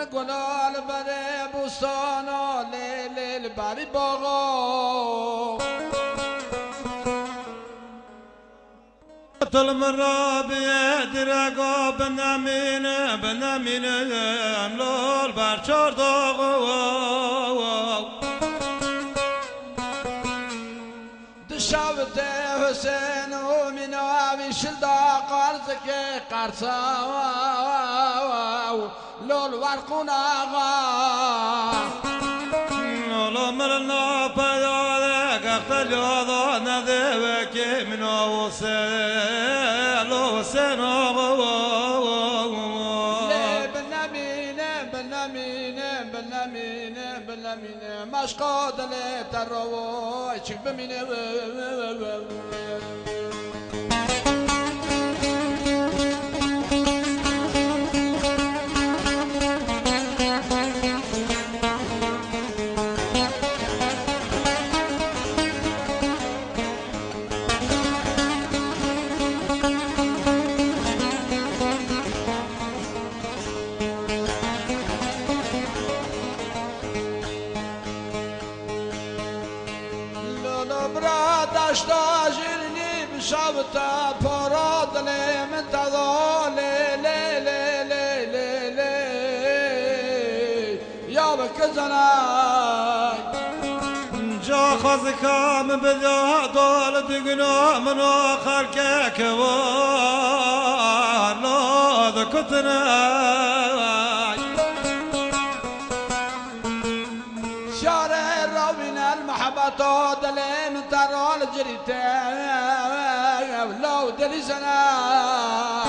گلال بر بوستان و لیل بری باغا طلم رابیه درگا بنامینه املال بر چار داغا دشاوت حسین و مناوی شلدا قرز که قرصا لول ورقون آغا لولا مرنا پیاده قختل یادا نده که منو حسین آغا بنامینه مشقا دل تروا چک بمینه داشتا جرنی بشابتا پارا دلی من تدا لی یا بکزنای جا خواز کام بدا دال دگنا من آخر که کوار لاد کتنای شارع راوین المحبت دلی من ترال جریته لو دلی سنا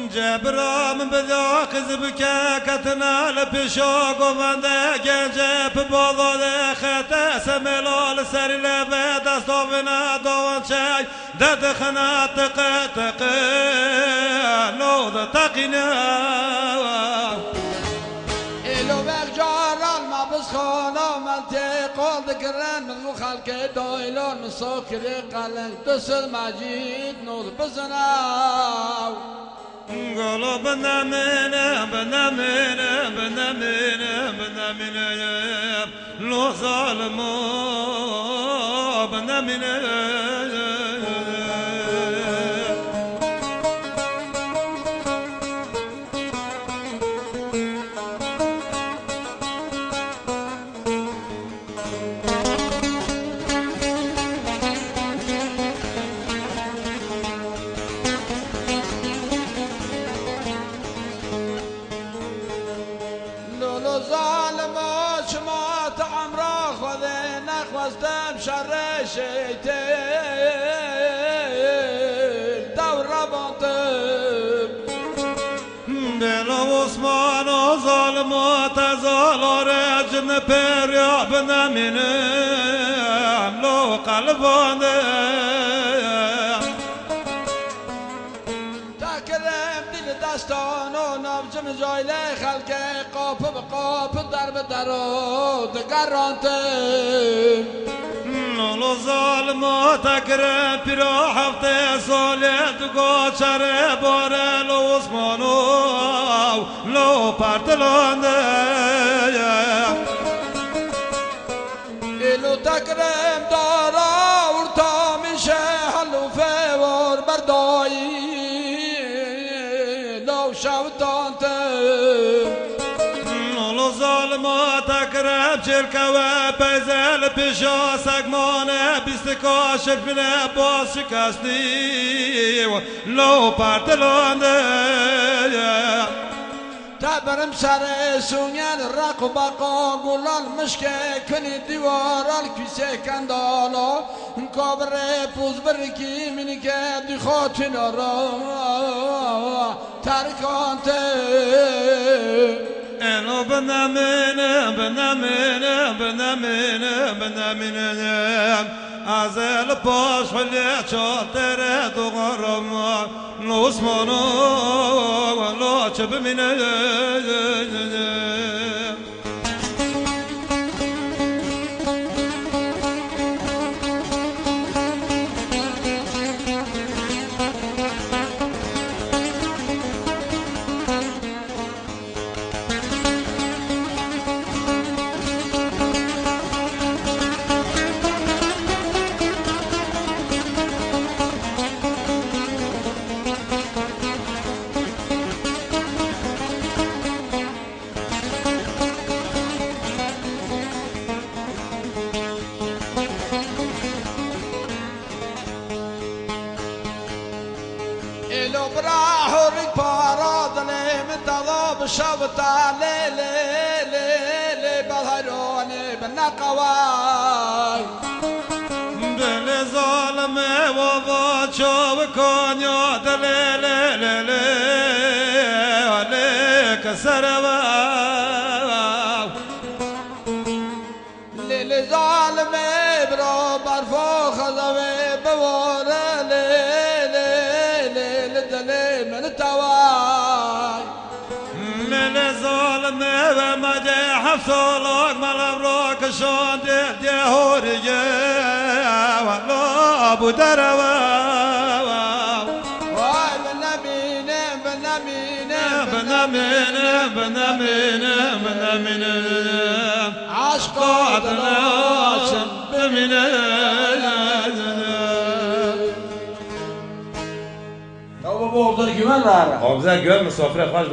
جبرام بدا خزب که کتنا لپشا گوانده گنجه پی بازاده خطه سملال سری لبه دستاوینا دوان چای دد خنا تقه لو ده تقینا ایلو بگ جارال ما بس خانا منطق قول دکرن من خلق دایلان مساکر قلنگ دسل مجید نور بزناو قولو بنامینه لو ظالمو بنامینه ظالما شما تعم را خوده نخواستم شر شیطان دور بانتم دل عثمان و ظالما تزال رجن پریا بنامینم لو قلبانه دستان و نبجم جایله خلق قاپ به قاپ در به در و دگرانتم لولو ظالما تکره پیرا هفته ساله دگا چره باره لو عثمانو لو پرتلانده ایلو تکرم دارا ورتا میشه حلوفه ور بردایی لولو ظالما تکرب چرکوه پیزل پیشا سگمانه بیست کاشف بینه باز شکستی لو پرتلانده تبرم سر سونین رق و بقا گلال مشکه کنی دیوارال کیسه کندالا کابره پوز برکی منی که دی خاطین را ترکانته اینو بنامینه ازل پاش خلی چاتره دوغرم لو عثمانو لو چه بمینه لیلو برا حوریک پارا دلیم تضاب شبتا لیلی بظهروني بالنقواي دل ظالمه و باچو بکن یاد لیلی سروا لیلی ظالمه برو برفو خذوه بواره لیلی دلی من تواي لیلی ظالمه و مجه حفظولوک ملم رو کشون دی هوریه والله ابو دروا بنامينه عشق عدلاشم بمينه بابا بابا كمان راه آبزن گل مسافر خواهش